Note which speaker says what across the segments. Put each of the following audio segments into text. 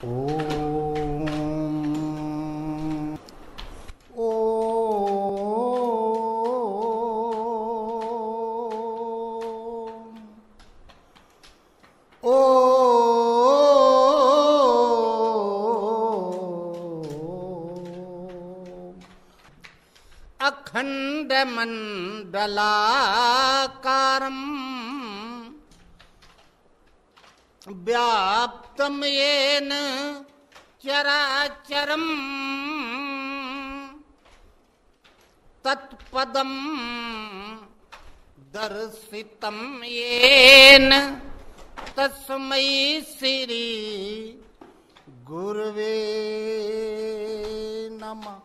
Speaker 1: अखंड मंडलाकारं व्याप्तं येन चराचरं तत्पदं दर्शितं येन तस्मै श्री गुरवे नमः।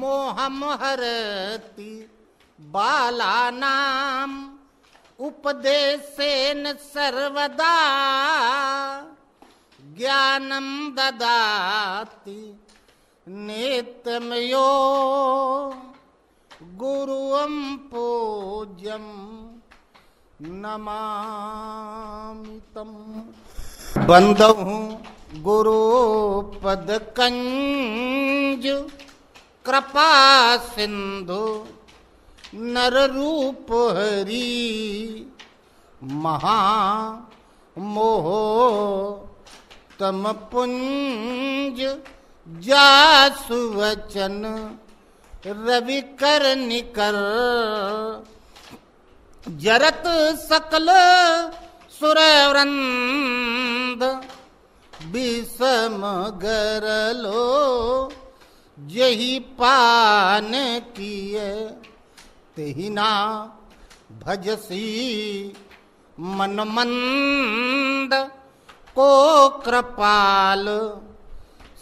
Speaker 1: मोहं हरति बालानाम् उपदेशेन सर्वदा ज्ञानं ददाति नित्यं यो गुरुं पूज्यं नमामि तम्। बंदहु गुरुपद कंज कृपा सिंधु नर रूप हरि महा मोह तम पुंज जासु वचन रवि कर निकर जरत सकल सुरवृंद विषम गरलो जही पान किए तेहि ना भजसी मन मंद को कृपाल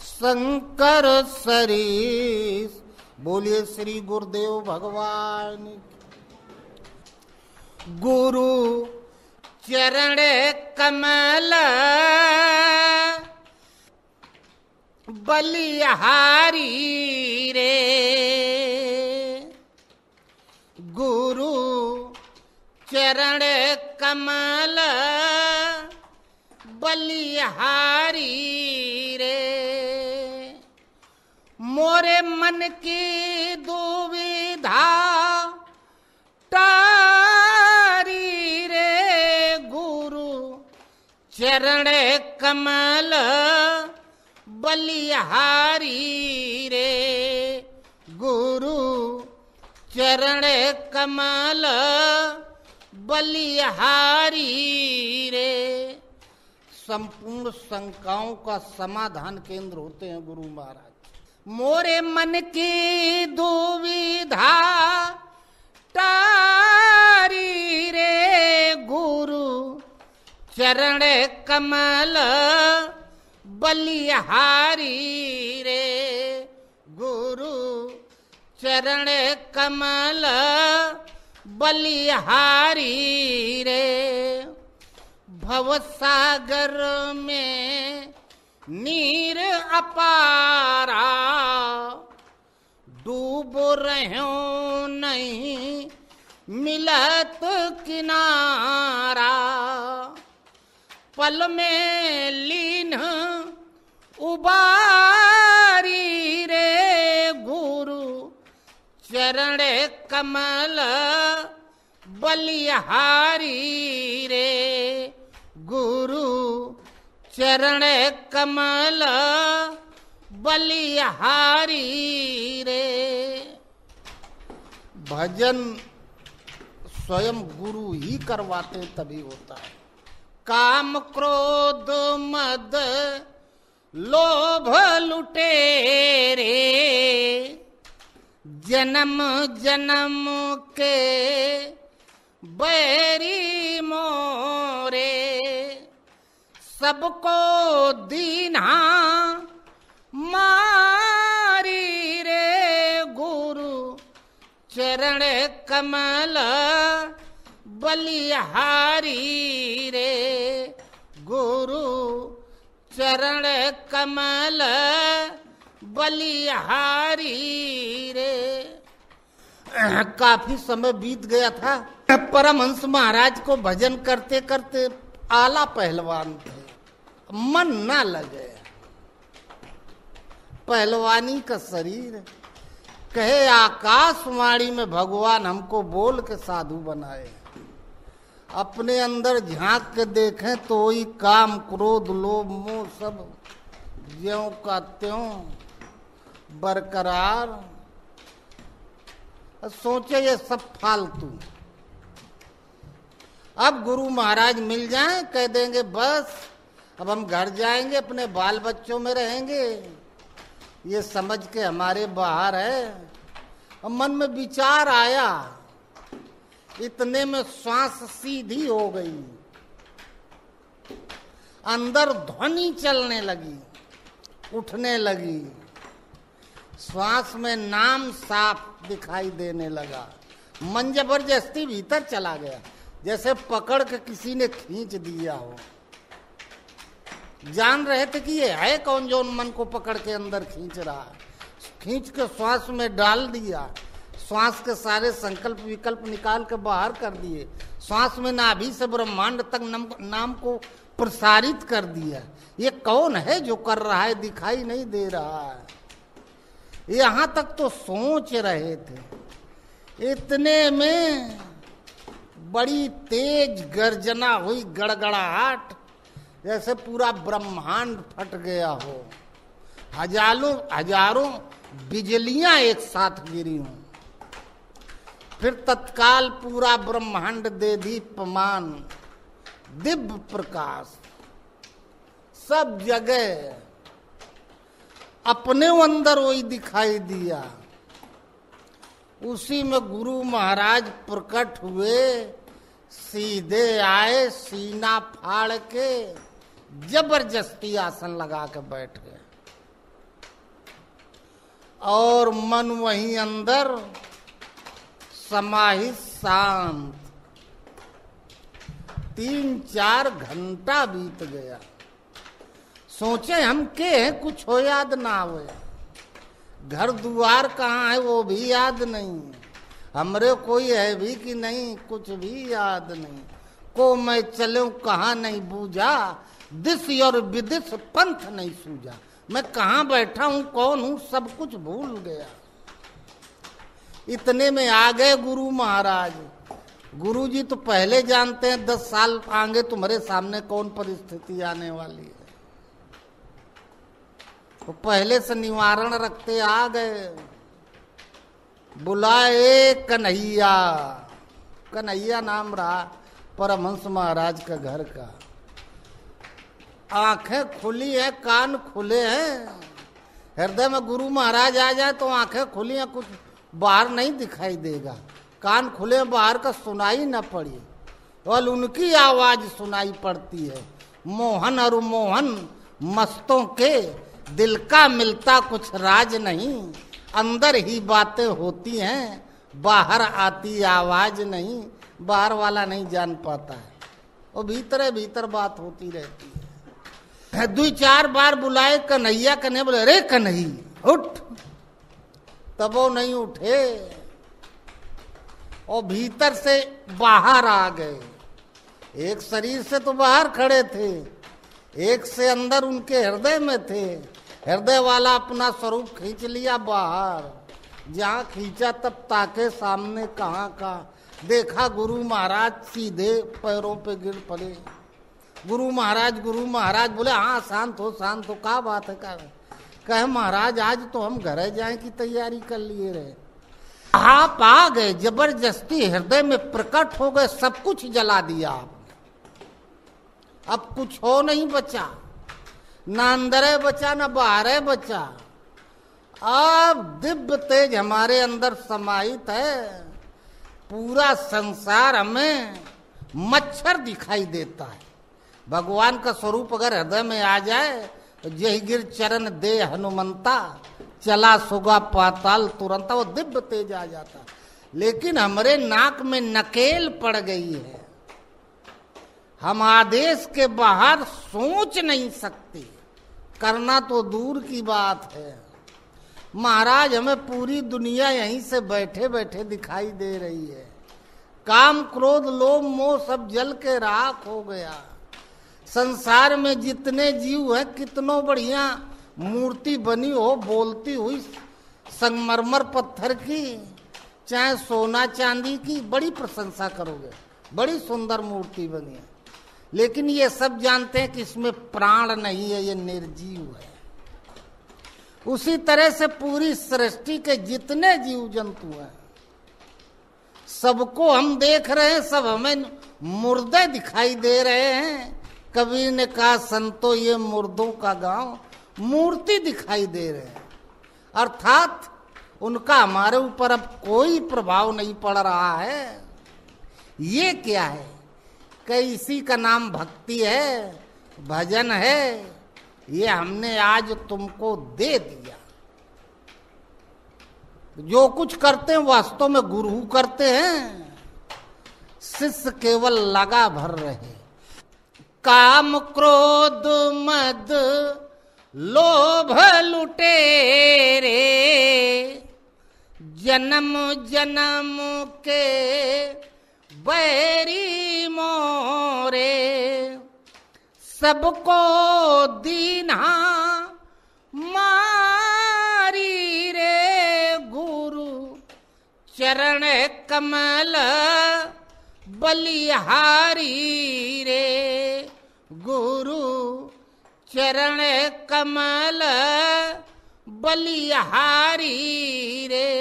Speaker 1: शंकर सरीस। बोलिए श्री गुरुदेव भगवान। गुरु चरण कमल बलिहारी रे, गुरु चरण कमल बलिहारी रे। मोरे मन की दुविधा टारी रे, गुरु चरण कमल बलिहारी रे। गुरु चरण कमल बलिहारी रे। संपूर्ण शंकाओं का समाधान केंद्र होते हैं गुरु महाराज। मोरे मन की दुविधा टारी रे, गुरु चरण कमल बलिहारी रे। गुरु चरण कमल बलिहारी रे। भवसागर में नीर अपारा डूब रहो नहीं मिलत किनारा। पल में लीन उबारी रे, गुरु चरण कमल बलिहारी रे। गुरु चरण कमल बलिहारी रे। भजन स्वयं गुरु ही करवाते तभी होता है। काम क्रोध मद लोभ लुटेरे जन्म जन्म के बैरी मोरे। सबको दीना मारी रे, गुरु चरण कमल बलिहारी रे। गुरु चरण कमल बलिहारी रे। काफी समय बीत गया था। परमहंस महाराज को भजन करते करते आला पहलवान थे मन ना लगे। पहलवानी का शरीर, कहे आकाशवाणी में भगवान हमको बोल के साधु बनाए। अपने अंदर झांक के देखें तो वही काम क्रोध लोभ मोह सब ज्यों का त्यों बरकरार। सोचे ये सब फालतू। अब गुरु महाराज मिल जाएं, कह देंगे बस अब हम घर जाएंगे, अपने बाल बच्चों में रहेंगे, ये समझ के हमारे बाहर है। अब मन में विचार आया, इतने में श्वास सीधी हो गई, अंदर ध्वनि चलने लगी, उठने लगी, श्वास में नाम साफ दिखाई देने लगा। मन जबरदस्ती भीतर चला गया, जैसे पकड़ के किसी ने खींच दिया हो। जान रहे थे कि ये है कौन जो मन को पकड़ के अंदर खींच रहा है। खींच के श्वास में डाल दिया, श्वास के सारे संकल्प विकल्प निकाल के बाहर कर दिए। श्वास में नाभि से ब्रह्मांड तक नाम को प्रसारित कर दिया। ये कौन है जो कर रहा है, दिखाई नहीं दे रहा है। यहां तक तो सोच रहे थे, इतने में बड़ी तेज गर्जना हुई, गड़गड़ाहट, जैसे पूरा ब्रह्मांड फट गया हो। हजारों बिजलियां एक साथ गिरी हूं। फिर तत्काल पूरा ब्रह्मांड दे दीप्यमान, दिव्य प्रकाश सब जगह अपने अंदर वही दिखाई दिया। उसी में गुरु महाराज प्रकट हुए, सीधे आए, सीना फाड़ के जबरदस्ती आसन लगा के बैठ गए और मन वहीं अंदर समाहित शांत। 3-4 घंटा बीत गया। सोचे हम के हैं, कुछ हो याद ना हुए, घर दुआर कहाँ है वो भी याद नहीं, हमरे कोई है भी कि नहीं कुछ भी याद नहीं, को मैं चलूं कहाँ नहीं बूझा, दिस और विदिश पंथ नहीं सूझा। मैं कहाँ बैठा हूँ, कौन हूँ, सब कुछ भूल गया। इतने में आ गए गुरु महाराज। गुरु जी तो पहले जानते हैं 10 साल आगे तुम्हारे सामने कौन परिस्थिति आने वाली है, तो पहले से निवारण रखते आ गए। बुलाए कन्हैया, कन्हैया नाम रहा परमहंस महाराज का घर का। आंखें खुली है, कान खुले हैं, हृदय में गुरु महाराज आ जाए तो आंखें खुली हैं, कुछ बाहर नहीं दिखाई देगा। कान खुले, बाहर का सुनाई न पड़ी, केवल उनकी आवाज सुनाई पड़ती है। मोहन और मोहन मस्तों के दिल का मिलता कुछ राज नहीं, अंदर ही बातें होती हैं, बाहर आती आवाज नहीं, बाहर वाला नहीं जान पाता है, वो भीतर भीतर बात होती रहती है। 2-4 बार बुलाए कन्हैया, कन्हैया बोले अरे कन्हई उठ, तब वो नहीं उठे और भीतर से बाहर आ गए। एक शरीर से तो बाहर खड़े थे, एक से अंदर उनके हृदय में थे। हृदय वाला अपना स्वरूप खींच लिया बाहर, जहाँ खींचा तब ताके सामने कहाँ का देखा गुरु महाराज सीधे पैरों पे गिर पड़े। गुरु महाराज बोले हाँ शांत हो, क्या बात है। कहे महाराज आज तो हम घर जाए की तैयारी कर लिए रहे, आप आ गए, जबरदस्ती हृदय में प्रकट हो गए, सब कुछ जला दिया आपने, अब कुछ हो नहीं बचा, ना अंदर बचा ना बाहर बचा। अब दिव्य तेज हमारे अंदर समाहित है, पूरा संसार हमें मच्छर दिखाई देता है। भगवान का स्वरूप अगर हृदय में आ जाए तो जय गिर चरण दे हनुमंता, चला सुगा पाताल तुरंत, वो दिव्य तेज आ जाता। लेकिन हमारे नाक में नकेल पड़ गई है, हम आदेश के बाहर सोच नहीं सकते, करना तो दूर की बात है। महाराज हमें पूरी दुनिया यहीं से बैठे बैठे दिखाई दे रही है। काम क्रोध लोभ मोह सब जल के राख हो गया, संसार में जितने जीव हैं, कितनों बढ़िया मूर्ति बनी हो बोलती हुई संगमरमर पत्थर की, चाहे सोना चांदी की, बड़ी प्रशंसा करोगे, बड़ी सुंदर मूर्ति बनी है, लेकिन ये सब जानते हैं कि इसमें प्राण नहीं है, ये निर्जीव है। उसी तरह से पूरी सृष्टि के जितने जीव जंतु हैं सबको हम देख रहे हैं, सब हमें मुर्दे दिखाई दे रहे हैं। कबीर ने कहा संतो ये मुर्दों का गांव, मूर्ति दिखाई दे रहे हैं, अर्थात उनका हमारे ऊपर अब कोई प्रभाव नहीं पड़ रहा है। ये क्या है? कई इसी का नाम भक्ति है, भजन है, ये हमने आज तुमको दे दिया। जो कुछ करते हैं वास्तव में गुरु करते हैं, शिष्य केवल लगा भर रहे। काम क्रोध मद लोभ लुटेरे, जन्म जन्म के बैरी मोरे, सबको दीना मारी रे, गुरु चरण कमल बलिहारी रे, गुरु चरण कमल बलिहारी रे।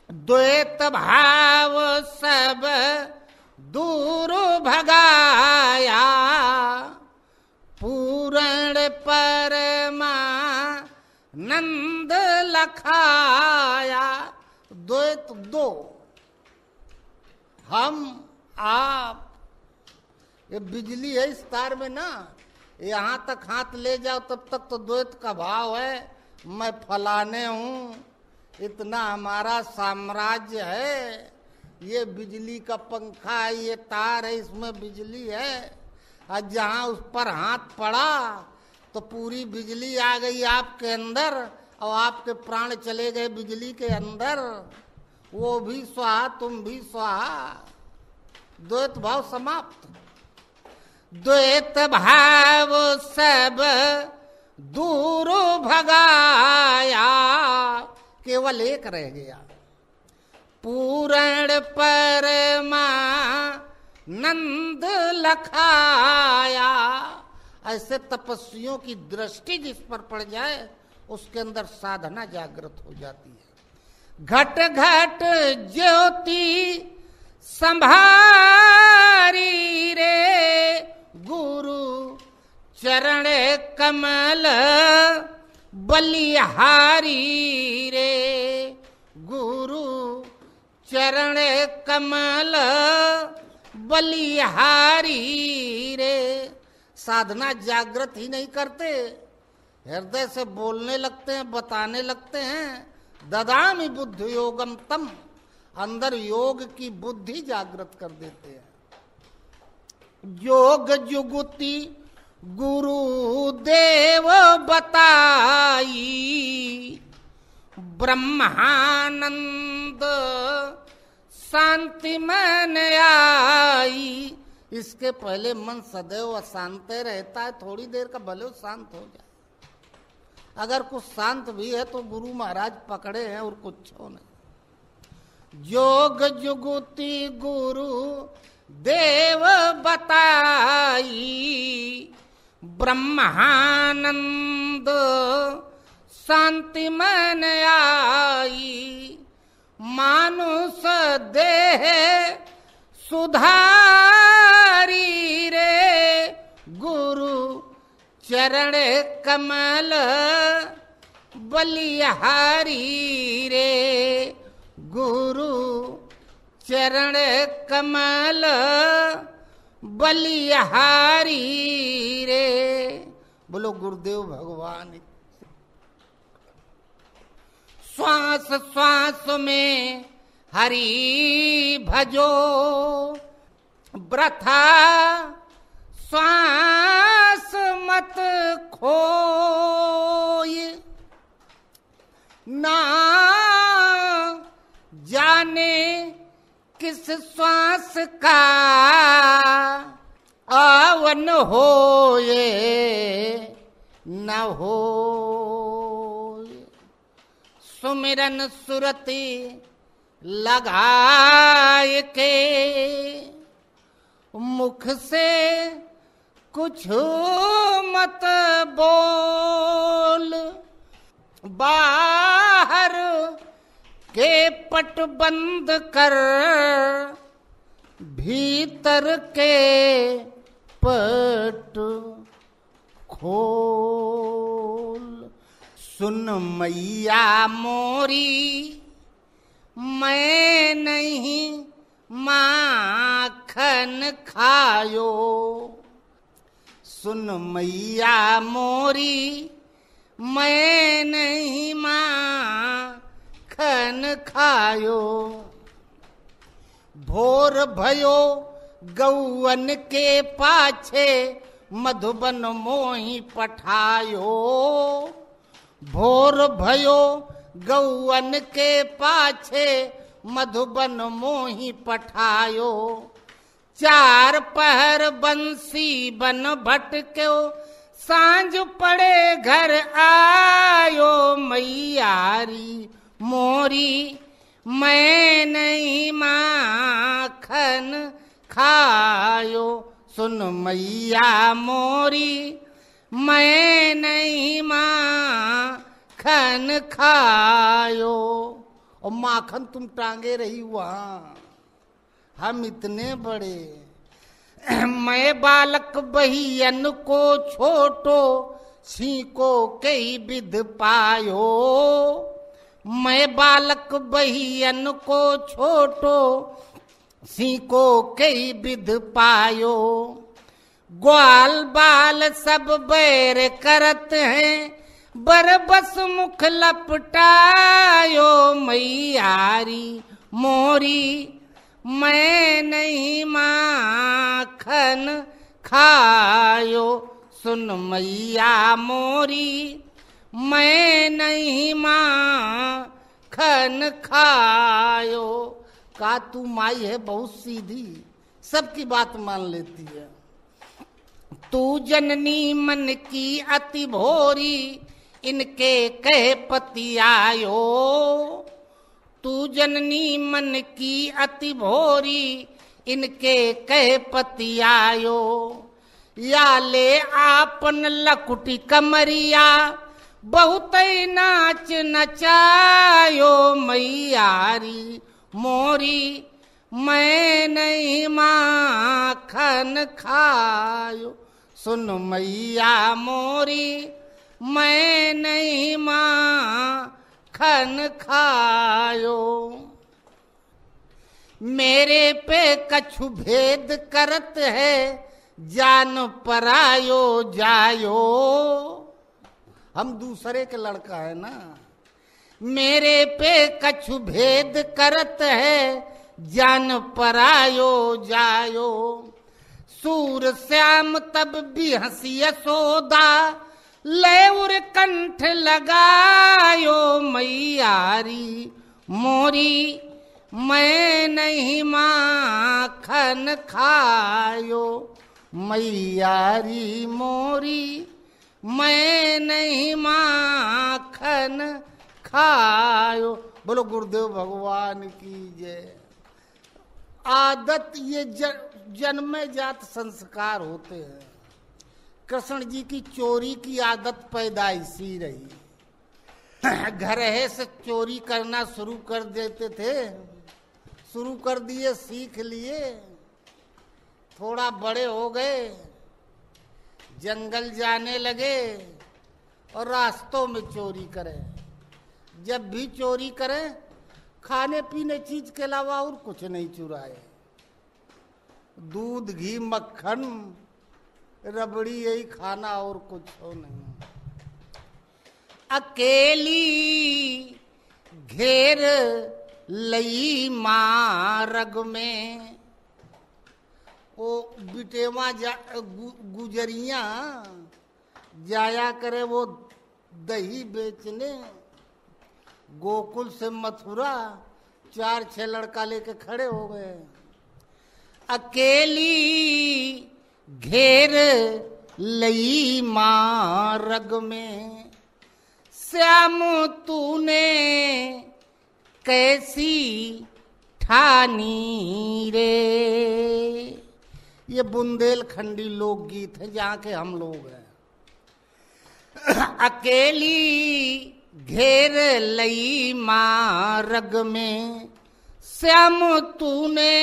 Speaker 1: द्वैत भाव सब दूर भगाया, पूर्ण परमानंद लखाया। द्वैत दो, हम आप, ये बिजली है इस तार में ना, यहां तक हाथ ले जाओ तब तक तो द्वैत का भाव है, मैं फलाने हूं, इतना हमारा साम्राज्य है, ये बिजली का पंखा है, ये तार है, इसमें बिजली है। और जहां उस पर हाथ पड़ा तो पूरी बिजली आ गई आपके अंदर और आपके प्राण चले गए बिजली के अंदर, वो भी स्वाहा तुम भी स्वाहा, द्वैत भाव समाप्त। द्वैत भाव सब दूर भगाया, केवल एक रह गया, पूर्ण परमानंद लखाया। ऐसे तपस्वियों की दृष्टि जिस पर पड़ जाए उसके अंदर साधना जागृत हो जाती है। घट घट ज्योति संभारी रे, गुरु चरण कमल बलिहारी रे, गुरु चरण कमल बलिहारी रे। साधना जागृत ही नहीं करते, हृदय से बोलने लगते हैं, बताने लगते हैं। ददामि बुद्धि योगम तम, अंदर योग की बुद्धि जागृत कर देते हैं। योग जुगुति गुरु देव बताई, ब्रह्मानंद शांति मन आई। इसके पहले मन सदैव अशांत रहता है, थोड़ी देर का भले शांत हो जाए। अगर कुछ शांत भी है तो गुरु महाराज पकड़े हैं और कुछ हो नहीं। योग जुगुति गुरु देव बताई, ब्रह्मानंद शांति मन आई। मानुष देह सुधारी रे, गुरु चरण कमल बलिहारी रे, गुरु चरण कमल बलिहारी रे। बोलो गुरुदेव भगवान। श्वास श्वास में हरि भजो, वृथा श्वास मत खोए। ना जाने किस श्वास का आवन होए न हो, सुमिरन सुरति लगाए के, मुख से कुछ मत बोल, बाहर के पट बंद कर, भीतर के पट खोल। सुन मैया मोरी मैं नहीं माखन खायो, सुन मैया मोरी मैं नहीं माखन खायो। भोर भयो गौवन के पाछे, मधुबन मोही पठायो, भोर भयो गौवन के पाछे, मधुबन मोही पठायो। चार पहर बंसी बन भटक्यो, सांझ पड़े घर आयो, मैयारी मोरी मैं नहीं माखन खायो, सुन मैया मोरी मैं नहीं माखन खायो। और माखन तुम टांगे रही वहां, हम इतने बड़े। मैं बालक बहियन को छोटो, सीको कई विध पायो, मैं बालक बहियन को छोटो, सीको कई विध पायो। ग्वाल बाल सब बैर करत हैं, बरबस मुख लपटायो, मैयारी मोरी मैं नहीं माखन खायो, सुन मैया मोरी मैं नहीं माखन खायो। का तू माई है बहुत सीधी, सबकी बात मान लेती है। तू जननी मन की अति भोरी, इनके कह पति आयो, तू जननी मन की अति भोरी, इनके कह पति आयो। या ले आपन लकुटी कमरिया, बहुत नाच नचायो, मैयारी मोरी मैं नहीं माखन खायो, सुन मैया मोरी मैं नहीं माखन खायो। मेरे पे कछु भेद करत है, जान परायो जायो। हम दूसरे के लड़का है ना। मेरे पे कछु भेद करत है, जान परायो जायो। सूर श्याम तब भी हंसी यशोदा, ले उर कंठ लगायो, मैयारी मोरी मैं नहीं माखन खायो, मैयारी मोरी मैं नहीं माखन खायो। बोलो गुरुदेव भगवान की जय। आदत ये जन्मे जात संस्कार होते हैं। कृष्ण जी की चोरी की आदत पैदाइशी रही। घर से चोरी करना शुरू कर देते थे, शुरू कर दिए, सीख लिए, थोड़ा बड़े हो गए, जंगल जाने लगे और रास्तों में चोरी करें। जब भी चोरी करें, खाने पीने चीज के अलावा और कुछ नहीं चुराए। दूध घी मक्खन रबड़ी यही खाना, और कुछ हो नहीं। अकेली घेर लई मारग में, वो बिटेवा गुजरिया जाया करे वो दही बेचने। गोकुल से मथुरा 4-6 लड़का लेके खड़े हो गए। अकेली घेर लई मार्ग में, श्याम तूने कैसी ठानी रे। ये बुंदेलखंडी लोकगीत है जहाँ के हम लोग हैं। अकेली घेर लई मार्ग में, श्याम तूने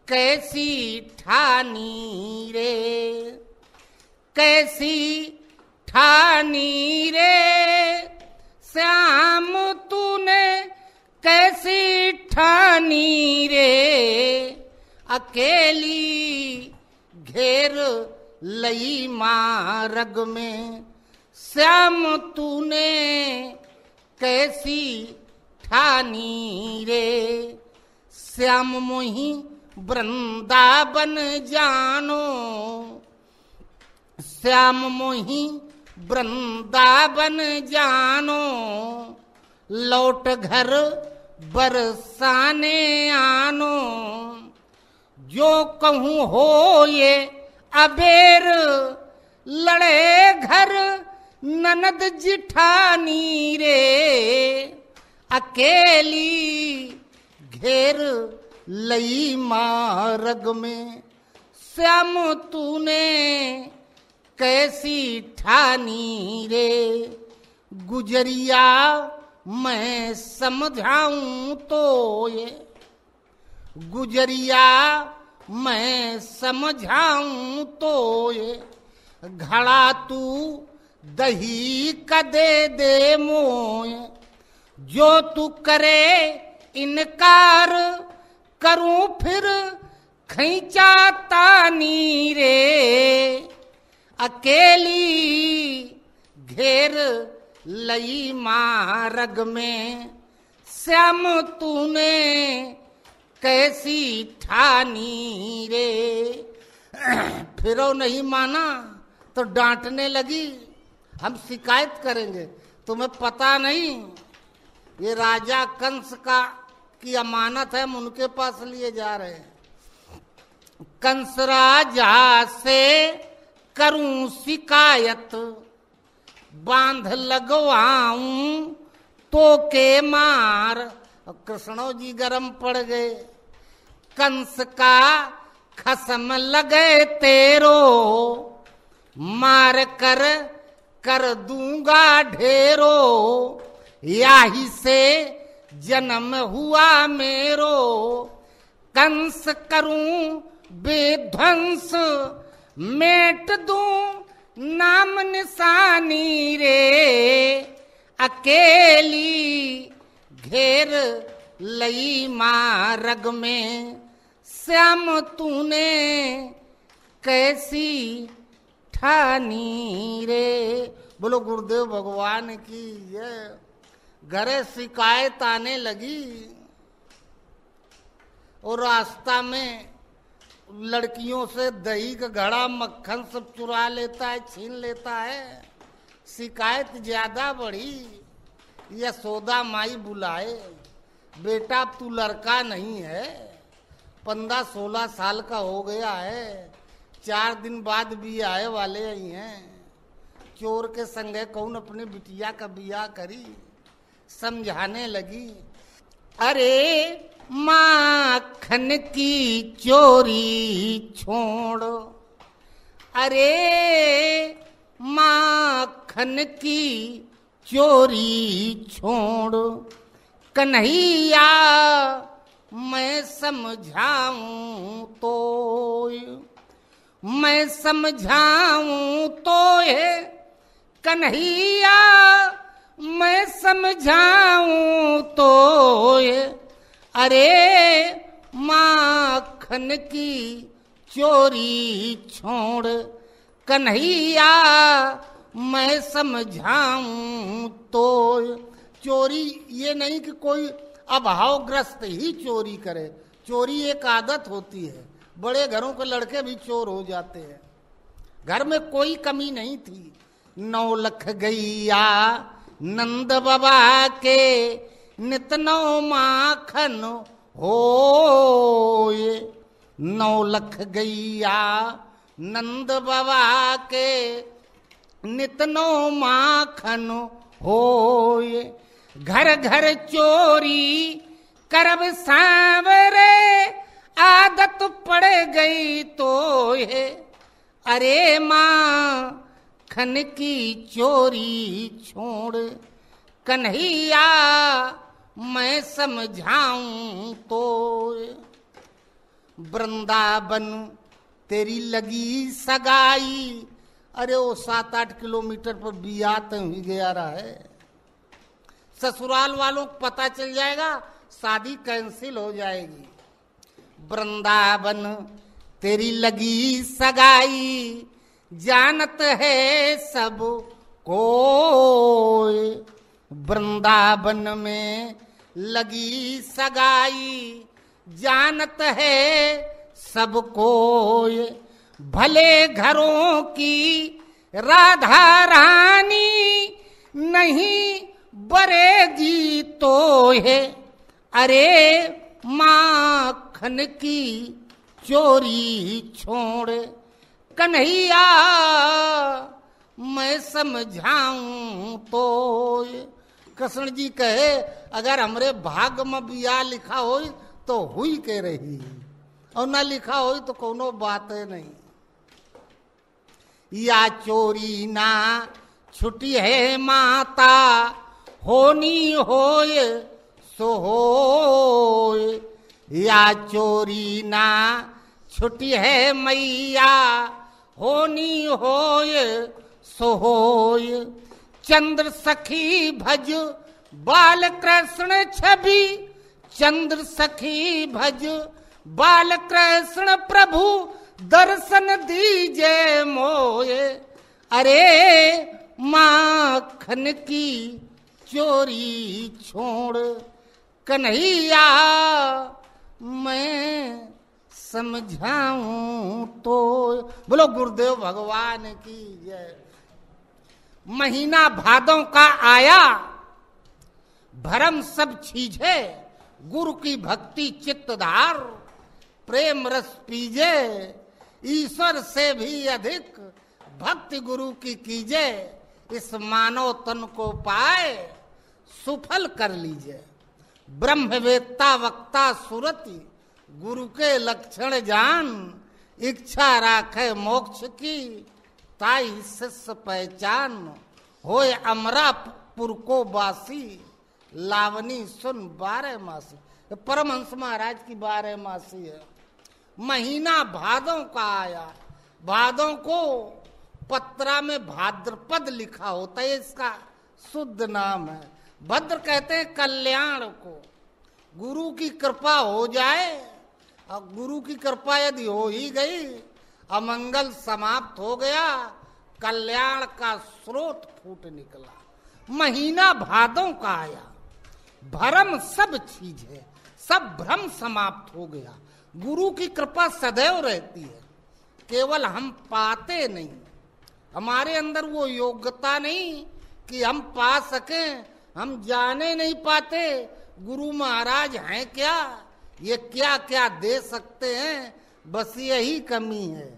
Speaker 1: कैसी ठानी रे, कैसी ठानी रे, श्याम तूने कैसी ठानी रे। अकेली घेर लई मार्ग में, श्याम तूने कैसी ठानी रे। श्याम मोही वृंदावन जानो, श्याम मोही वृंदावन जानो, लौट घर बरसाने आनो। जो कहूँ हो ये अबेर, लड़े घर ननद जिठानी रे। अकेली घेर लई मार्ग में, श्याम तूने कैसी ठानी रे। गुजरिया मैं समझाऊं तो ये, गुजरिया मैं समझाऊं तो ये, घड़ा तू दही का दे दे मोय। जो तू करे इनकार, करूं फिर खींचा तानी रे। अकेली घेर लई मार्ग में, श्याम तूने कैसी ठानी रे। फिरो नहीं माना तो डांटने लगी, हम शिकायत करेंगे, तुम्हें पता नहीं ये राजा कंस का की अमानत है, हम उनके पास लिए जा रहे हैं। कंस राजा से करूं शिकायत, बांध लगवाऊं तो के मार। और कृष्णो जी गरम पड़ गए। कंस का खसम लगे तेरो, मार कर कर दूंगा ढेरो। याही से जन्म हुआ मेरो, कंस करूं बेध्वंस, मेट दूं नाम निशानी रे। अकेली घेर लई मार्ग में, श्याम तूने कैसी ठानी रे। बोलो गुरुदेव भगवान की जय। घरे शिकायत आने लगी और रास्ता में लड़कियों से दही का घड़ा मक्खन सब चुरा लेता है, छीन लेता है। शिकायत ज्यादा बढ़ी। यशोदा माई बुलाए, बेटा तू लड़का नहीं है, 15-16 साल का हो गया है, 4 दिन बाद भी आए वाले ही हैं। चोर के संगे कौन अपने बिटिया का बियाह करी। समझाने लगी, अरे माखन की चोरी छोड़ो, अरे माखन की चोरी छोड़। कन्हैया मैं समझाऊं तो, मैं समझाऊं तो है कन्हैया, मैं समझाऊं तो है। अरे माखन की चोरी छोड़, कन्हैया मैं समझाऊं तो। चोरी ये नहीं कि कोई अभावग्रस्त ही चोरी करे, चोरी एक आदत होती है। बड़े घरों के लड़के भी चोर हो जाते हैं। घर में कोई कमी नहीं थी। 9 लख गैया नंद बाबा के, नित 9 माखन हो। 9 लाख गैया नंद बाबा के नितनो माखन होए। घर घर चोरी करब सांवरे आदत पड़ गई तो है। अरे माखन की चोरी छोड़ कन्हैया मैं समझाऊं तो। वृंदावन तेरी लगी सगाई। अरे वो 7-8 किलोमीटर पर बियात ही गया रहा है। ससुराल वालों को पता चल जाएगा, शादी कैंसिल हो जाएगी। वृंदावन तेरी लगी सगाई जानत है सब कोई। वृंदावन में लगी सगाई जानत है सब कोई। भले घरों की राधा रानी नहीं बरेगी तो है। अरे माखन की चोरी छोड़ कन्हैया मैं समझाऊं तो। कृष्ण जी कहे अगर हमरे भाग में बिया लिखा हो तो हुई के रही, और ना लिखा हो तो कोनो बात नहीं। या चोरी ना छुटी है माता होनी होए सो होए। या चोरी ना छुटी है मैया होनी होए सो होए। चंद्र सखी भज बाल कृष्ण छवि चंद्र सखी भज बाल कृष्ण प्रभु दर्शन दीजे मोए। अरे माखन की चोरी छोड़ कन्हैया मैं समझाऊं तो। बोलो गुरुदेव भगवान की जय। महीना भादों का आया भरम सब चीजे गुरु की भक्ति चित्तधार प्रेम रस पीजे। ईश्वर से भी अधिक भक्ति गुरु की कीजे। इस मानव तन को पाए सुफल कर लीजिए। ब्रह्मवेत्ता वक्ता सुरति गुरु के लक्षण जान। इच्छा राखे मोक्ष की ताई शिष्य पहचान। होए अमरापुर को बासी लावनी सुन 12 मासी। परमहंस महाराज की 12 मासी है। महीना भादों का आया। भादों को पत्रा में भाद्रपद लिखा होता है, इसका शुद्ध नाम है। भद्र कहते हैं कल्याण को। गुरु की कृपा हो जाए, और गुरु की कृपा यदि हो ही गई, अमंगल समाप्त हो गया, कल्याण का स्रोत फूट निकला। महीना भादों का आया, भरम सब चीज है, सब भ्रम समाप्त हो गया। गुरु की कृपा सदैव रहती है, केवल हम पाते नहीं। हमारे अंदर वो योग्यता नहीं कि हम पा सकें, हम जाने नहीं पाते गुरु महाराज हैं क्या, ये क्या क्या दे सकते हैं। बस यही कमी है।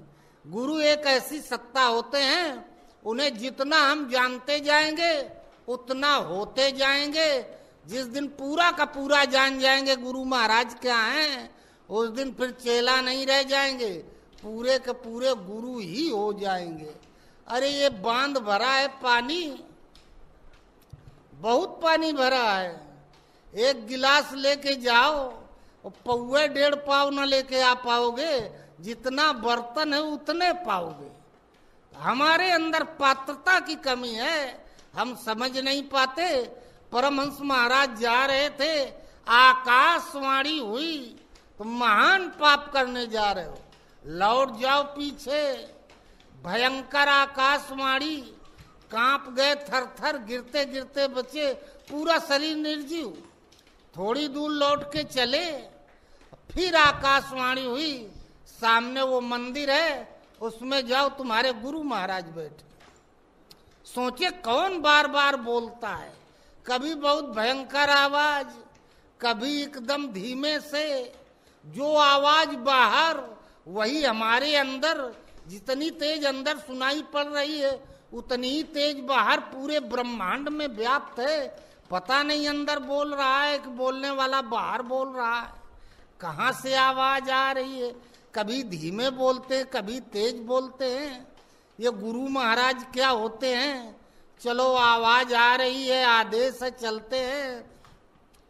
Speaker 1: गुरु एक ऐसी सत्ता होते हैं, उन्हें जितना हम जानते जाएंगे उतना होते जाएंगे। जिस दिन पूरा का पूरा जान जाएंगे गुरु महाराज क्या हैं, उस दिन फिर चेला नहीं रह जाएंगे, पूरे के पूरे गुरु ही हो जाएंगे। अरे ये बांध भरा है पानी, बहुत पानी भरा है। एक गिलास लेके जाओ और पौवे 1.5 पाव न लेके आ पाओगे, जितना बर्तन है उतने पाओगे। हमारे अंदर पात्रता की कमी है, हम समझ नहीं पाते। परमहंस महाराज जा रहे थे, आकाशवाणी हुई तो महान पाप करने जा रहे हो, लौट जाओ पीछे। भयंकर आकाशवाणी, कांप गए, थर थर गिरते गिरते बचे, पूरा शरीर निर्जीव। थोड़ी दूर लौट के चले, फिर आकाशवाणी हुई, सामने वो मंदिर है, उसमें जाओ, तुम्हारे गुरु महाराज बैठे। सोचे कौन बार बार बोलता है, कभी बहुत भयंकर आवाज, कभी एकदम धीमे से। जो आवाज बाहर वही हमारे अंदर, जितनी तेज अंदर सुनाई पड़ रही है उतनी ही तेज बाहर पूरे ब्रह्मांड में व्याप्त है। पता नहीं अंदर बोल रहा है कि बोलने वाला बाहर बोल रहा है। कहाँ से आवाज आ रही है, कभी धीमे बोलते हैं कभी तेज बोलते हैं। ये गुरु महाराज क्या होते हैं, चलो आवाज आ रही है, आदेश है, चलते हैं।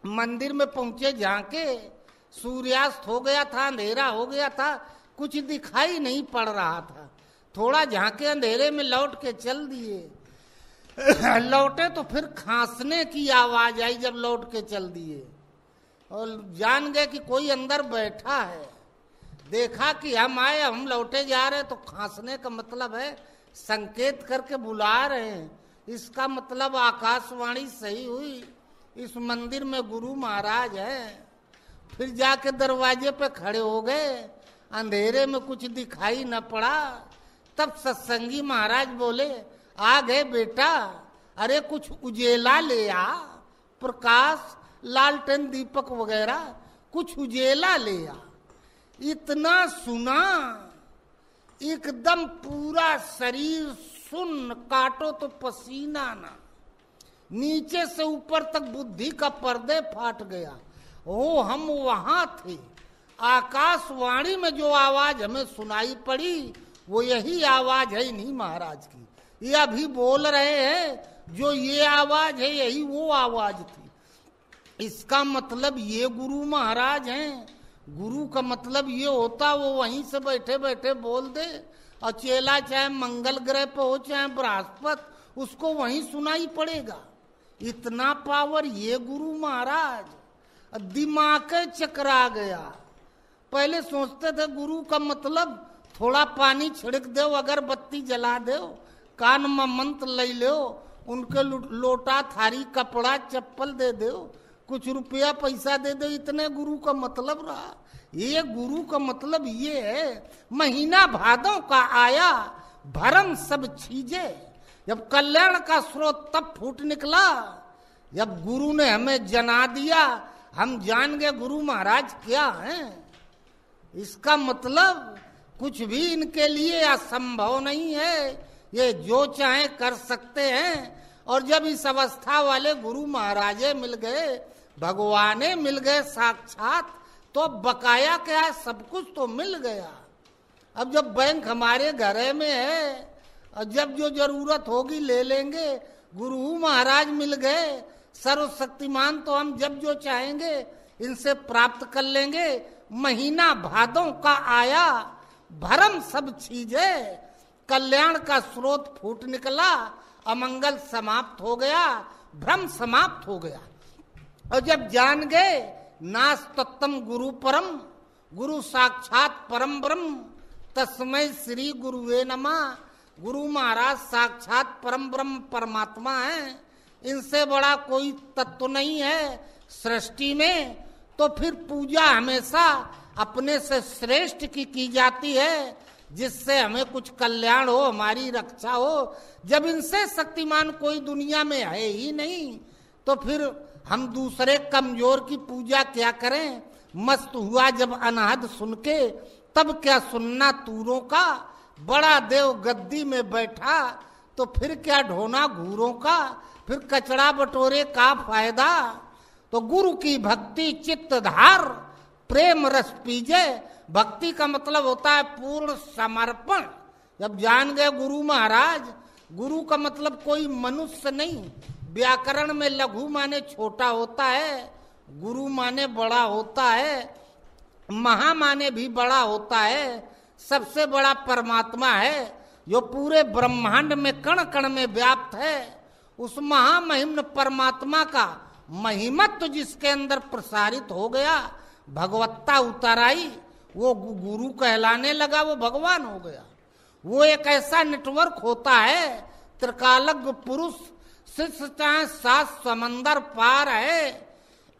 Speaker 1: मंदिर में पहुंचे, झांके, सूर्यास्त हो गया था, अंधेरा हो गया था, कुछ दिखाई नहीं पड़ रहा था। थोड़ा झांके, अंधेरे में लौट के चल दिए। लौटे तो फिर खांसने की आवाज आई जब लौट के चल दिए, और जान गए कि कोई अंदर बैठा है। देखा कि हम आए, हम लौटे जा रहे, तो खांसने का मतलब है संकेत करके बुला रहे हैं। इसका मतलब आकाशवाणी सही हुई, इस मंदिर में गुरु महाराज है। फिर जाके दरवाजे पे खड़े हो गए, अंधेरे में कुछ दिखाई न पड़ा। तब सत्संगी महाराज बोले, आ गए बेटा, अरे कुछ उजेला ले आ, प्रकाश, लालटेन, दीपक वगैरह कुछ उजेला ले आ। इतना सुना, एकदम पूरा शरीर सुन्न, काटो तो पसीना ना, नीचे से ऊपर तक बुद्धि का पर्दे फाट गया। ओ हम वहां थे, आकाशवाणी में जो आवाज हमें सुनाई पड़ी वो यही आवाज है नहीं महाराज की। ये अभी बोल रहे हैं, जो ये आवाज है यही वो आवाज थी। इसका मतलब ये गुरु महाराज हैं। गुरु का मतलब ये होता वो वहीं से बैठे बैठे बोल दे, और चेला चाहे मंगल ग्रह पे हो चाहे बृहस्पति, उसको वहीं सुनाई पड़ेगा। इतना पावर ये गुरु महाराज। दिमाग चकरा गया। पहले सोचते थे गुरु का मतलब थोड़ा पानी छिड़क दो, अगरबत्ती जला दो, कान में मंत्र ले लो, उनके लोटा थारी कपड़ा चप्पल दे दो, कुछ रुपया पैसा दे दो, इतने गुरु का मतलब रहा। ये गुरु का मतलब ये है, महीना भादों का आया, भरम सब चीजे। जब कल्याण का स्रोत तब फूट निकला, जब गुरु ने हमें जना दिया, हम जान गए गुरु महाराज क्या हैं। इसका मतलब कुछ भी इनके लिए असंभव नहीं है, ये जो चाहे कर सकते हैं। और जब इस अवस्था वाले गुरु महाराजे मिल गए, भगवाने मिल गए साक्षात, तो बकाया क्या है, सब कुछ तो मिल गया। अब जब बैंक हमारे घरे में है, और जब जो जरूरत होगी ले लेंगे। गुरु महाराज मिल गए सर्वशक्तिमान, तो हम जब जो चाहेंगे इनसे प्राप्त कर लेंगे। महीना भादों का आया, भरम सब चीजे, कल्याण का स्रोत फूट निकला, अमंगल समाप्त हो गया, भ्रम समाप्त हो गया। और जब जान गए नास्त्यम गुरु परम, गुरु साक्षात परम ब्रह्म, तस्मै श्री गुरुवे नमः। गुरु महाराज साक्षात परम ब्रह्म परमात्मा है, इनसे बड़ा कोई तत्व नहीं है सृष्टि में। तो फिर पूजा हमेशा अपने से श्रेष्ठ की जाती है, जिससे हमें कुछ कल्याण हो, हमारी रक्षा हो। जब इनसे शक्तिमान कोई दुनिया में है ही नहीं, तो फिर हम दूसरे कमजोर की पूजा क्या करें। मस्त हुआ जब अनहद सुन के, तब क्या सुनना तूरों का। बड़ा देव गद्दी में बैठा, तो फिर क्या ढोना घूरों का। फिर कचड़ा बटोरे का फायदा। तो गुरु की भक्ति चित्त धार, प्रेम रस पीजे। भक्ति का मतलब होता है पूर्ण समर्पण। जब जान गए गुरु महाराज, गुरु का मतलब कोई मनुष्य नहीं। व्याकरण में लघु माने छोटा होता है, गुरु माने बड़ा होता है, महा माने भी बड़ा होता है। सबसे बड़ा परमात्मा है, जो पूरे ब्रह्मांड में कण कण में व्याप्त है। उस महामहिम परमात्मा का महिमत्व जिसके अंदर प्रसारित हो गया, भगवत्ता उतर आई, वो गुरु कहलाने लगा, वो भगवान हो गया। वो एक ऐसा नेटवर्क होता है, त्रिकालज्ञ पुरुष, शिष्य चाहे 7 समंदर पार है।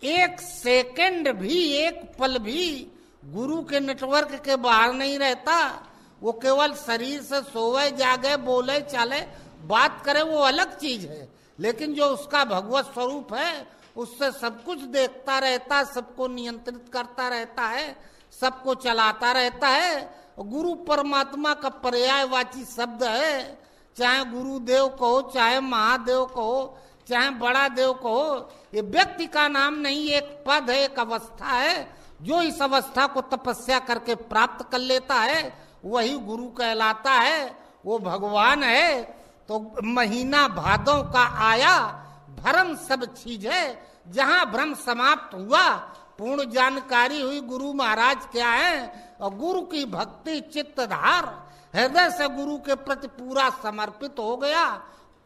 Speaker 1: एक सेकंड भी, एक पल भी गुरु के नेटवर्क के बाहर नहीं रहता। वो केवल शरीर से सोवे, जागे, बोले, चाले, बात करे, वो अलग चीज है। लेकिन जो उसका भगवत स्वरूप है, उससे सब कुछ देखता रहता, सबको नियंत्रित करता रहता है। सबको चलाता रहता है। गुरु परमात्मा का पर्यायवाची शब्द है। चाहे गुरुदेव कहो, चाहे महादेव कहो, चाहे बड़ा देव कहो, ये व्यक्ति का नाम नहीं, एक पद है, एक अवस्था है। जो इस अवस्था को तपस्या करके प्राप्त कर लेता है वही गुरु कहलाता है, वो भगवान है। तो महीना भादों का आया, भ्रम सब चीज है। जहां भ्रम समाप्त हुआ, पूर्ण जानकारी हुई गुरु महाराज क्या है। और गुरु की भक्ति चित्तधार, हृदय से गुरु के प्रति पूरा समर्पित हो गया।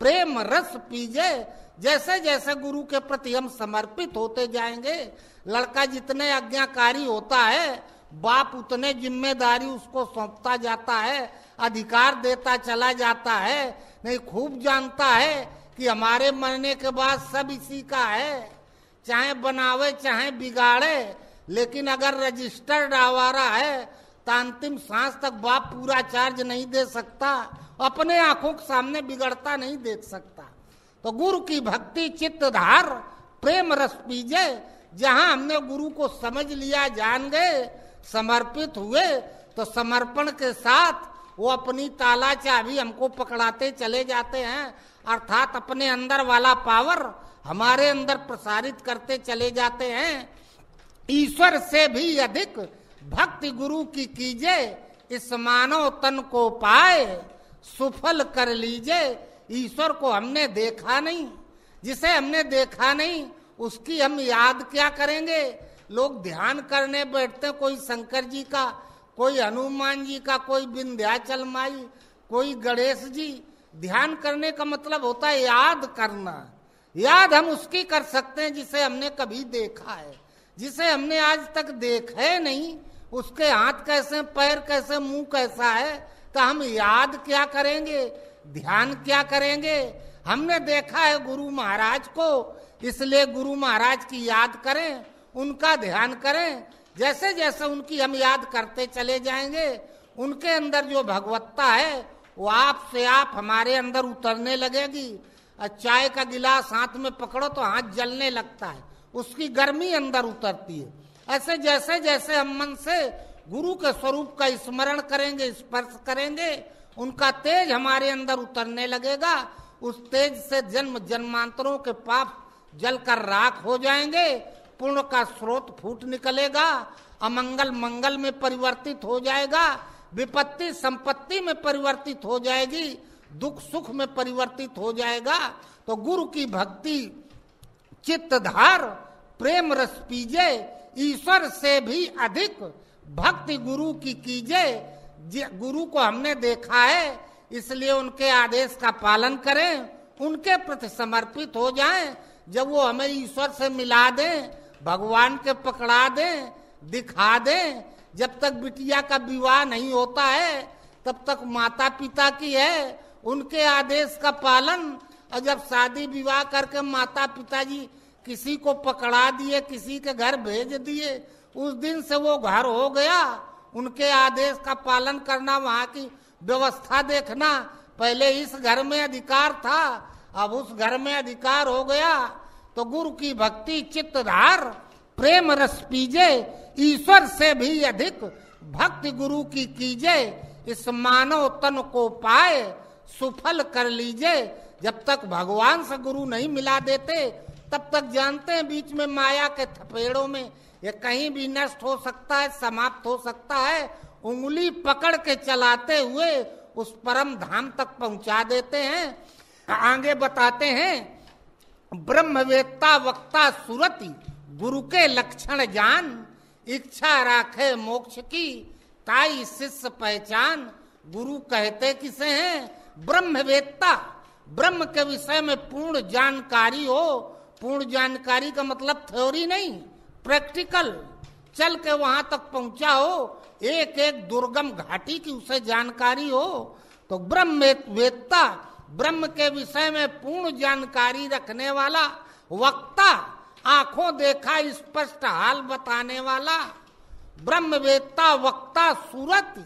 Speaker 1: प्रेम रस पीजे, जैसे जैसे गुरु के प्रति हम समर्पित होते जाएंगे, लड़का जितने आज्ञाकारी होता है, बाप उतने जिम्मेदारी उसको सौंपता जाता है, अधिकार देता चला जाता है। नहीं, खूब जानता है कि हमारे मरने के बाद सब इसी का है, चाहे बनावे चाहे बिगाड़े, लेकिन अगर रजिस्टर्ड आवारा है तो अंतिम सांस तक बाप पूरा चार्ज नहीं दे सकता, अपने आंखों के सामने बिगड़ता नहीं देख सकता। तो गुरु की भक्ति चित्तधार, प्रेम रस पीजे, जहां हमने गुरु को समझ लिया, जान गए, समर्पित हुए, तो समर्पण के साथ वो अपनी ताला चाबी हमको पकड़ाते चले जाते हैं, अर्थात अपने अंदर वाला पावर हमारे अंदर प्रसारित करते चले जाते हैं। ईश्वर से भी अधिक भक्ति गुरु की कीजे, इस मानव तन को पाए सुफल कर लीजे। ईश्वर को हमने देखा नहीं, जिसे हमने देखा नहीं उसकी हम याद क्या करेंगे। लोग ध्यान करने बैठते, कोई शंकर जी का, कोई हनुमान जी का, कोई विंध्याचल माई, कोई गणेश जी। ध्यान करने का मतलब होता है याद करना। याद हम उसकी कर सकते हैं जिसे हमने कभी देखा है। जिसे हमने आज तक देखा है नहीं, उसके हाथ कैसे, पैर कैसे, मुंह कैसा है, तो हम याद क्या करेंगे, ध्यान क्या करेंगे। हमने देखा है गुरु महाराज को, इसलिए गुरु महाराज की याद करें, उनका ध्यान करें। जैसे जैसे उनकी हम याद करते चले जाएंगे, उनके अंदर जो भगवत्ता है वो आप से आप हमारे अंदर उतरने लगेगी। चाय का गिलास हाथ में पकड़ो तो हाथ जलने लगता है, उसकी गर्मी अंदर उतरती है। ऐसे जैसे जैसे हम मन से गुरु के स्वरूप का स्मरण करेंगे, स्पर्श करेंगे, उनका तेज हमारे अंदर उतरने लगेगा। उस तेज से जन्म जन्मांतरों के पाप जलकर राख हो जाएंगे, पुण्य का स्रोत फूट निकलेगा, अमंगल मंगल में परिवर्तित हो जाएगा, विपत्ति संपत्ति में परिवर्तित हो जाएगी, दुख सुख में परिवर्तित हो जाएगा। तो गुरु की भक्ति चित्तधार, प्रेम रस पीजे, ईश्वर से भी अधिक भक्ति गुरु की कीजे। गुरु को हमने देखा है, इसलिए उनके आदेश का पालन करें, उनके प्रति समर्पित हो जाएं। जब वो हमें ईश्वर से मिला दें, भगवान के पकड़ा दें, दिखा दें। जब तक बिटिया का विवाह नहीं होता है तब तक माता पिता की है, उनके आदेश का पालन। और जब शादी विवाह करके माता पिताजी किसी को पकड़ा दिए, किसी के घर भेज दिए, उस दिन से वो घर हो गया। उनके आदेश का पालन करना, वहाँ की व्यवस्था देखना। पहले इस घर में अधिकार था, अब उस घर में अधिकार हो गया। तो गुरु की भक्ति चित्तधार, प्रेम रस पीजे, ईश्वर से भी अधिक भक्ति गुरु की कीजे। इस मानव तन को पाए सुफल कर लीजे। जब तक भगवान से गुरु नहीं मिला देते तब तक जानते हैं बीच में माया के थपेड़ों में ये कहीं भी नष्ट हो सकता है, समाप्त हो सकता है। उंगली पकड़ के चलाते हुए उस परम धाम तक पहुंचा देते हैं। आगे बताते हैं, ब्रह्मवेत्ता वक्ता सुरति गुरु के लक्षण जान, इच्छा राखे मोक्ष की ताई शिष्य पहचान। गुरु कहते किसे हैं? ब्रह्मवेत्ता, ब्रह्म के विषय में पूर्ण जानकारी हो। पूर्ण जानकारी का मतलब थ्योरी नहीं, प्रैक्टिकल, चल के वहां तक पहुंचा हो, एक एक दुर्गम घाटी की उसे जानकारी हो। तो ब्रह्मवेत्ता, ब्रह्म के विषय में पूर्ण जानकारी रखने वाला, वक्ता, आंखों देखा स्पष्ट हाल बताने वाला, ब्रह्मवेत्ता वक्ता सुरति।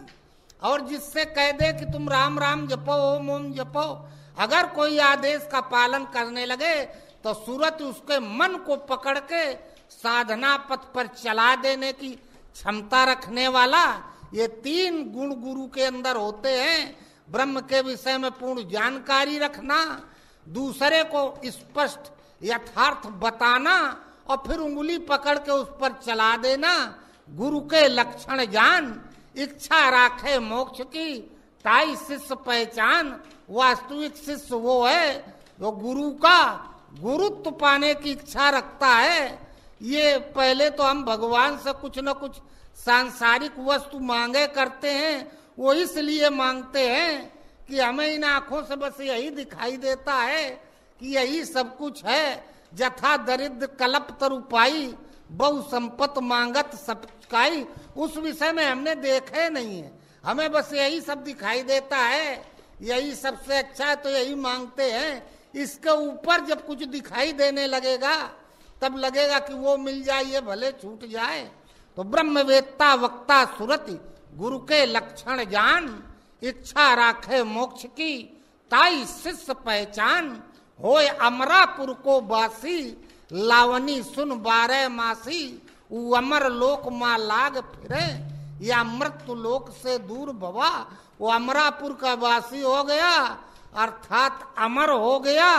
Speaker 1: और जिससे कह दे कि तुम राम राम जपो, ओम ओम जपो, अगर कोई आदेश का पालन करने लगे तो सुरति उसके मन को पकड़ के साधना पथ पर चला देने की क्षमता रखने वाला, ये 3 गुण गुरु के अंदर होते हैं। ब्रह्म के विषय में पूर्ण जानकारी रखना, दूसरे को स्पष्ट यथार्थ बताना और फिर उंगली पकड़ के उस पर चला देना। गुरु के लक्षण जान, इच्छा राखे मोक्ष की, ताई शिष्य पहचान। वास्तविक शिष्य वो है जो गुरु का गुरुत्व पाने की इच्छा रखता है। ये पहले तो हम भगवान से कुछ न कुछ सांसारिक वस्तु मांगे करते हैं, वो इसलिए मांगते हैं कि हमें इन आंखों से बस यही दिखाई देता है कि यही सब कुछ है। जथा दरिद्र कल्प तरुपाई, बहु संपत मांगत सबकाई। उस विषय में हमने देखे नहीं है, हमें बस यही सब दिखाई देता है, यही सबसे अच्छा है तो यही मांगते हैं। इसके ऊपर जब कुछ दिखाई देने लगेगा तब लगेगा कि वो मिल जाए, ये भले छूट जाए। तो ब्रह्मवेत्ता वक्ता सुरति, गुरु के लक्षण जान, इच्छा राखे मोक्ष की, ताई शिष्य पहचान। होय अमरापुर को बासी, लावनी सुन 12 मासी। उ अमर लोक माँ लाग फिरे, या मृत्यु लोक से दूर भवा। वो अमरापुर का वासी हो गया, अर्थात अमर हो गया।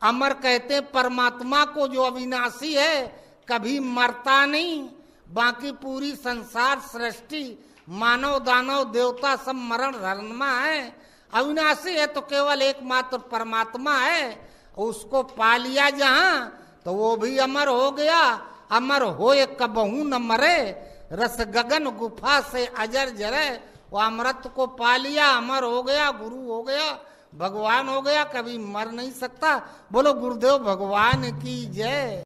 Speaker 1: अमर कहते परमात्मा को जो अविनाशी है, कभी मरता नहीं। बाकी पूरी संसार सृष्टि, मानव दानव देवता सब मरण धर्मा है। अविनाशी है तो केवल एकमात्र परमात्मा है, उसको पा लिया जहां तो वो भी अमर हो गया। अमर होए कबहू न मरे, रस गगन गुफा से अजर जरे। वो अमृत को पा लिया, अमर हो गया, गुरु हो गया, भगवान हो गया, कभी मर नहीं सकता। बोलो गुरुदेव भगवान की जय।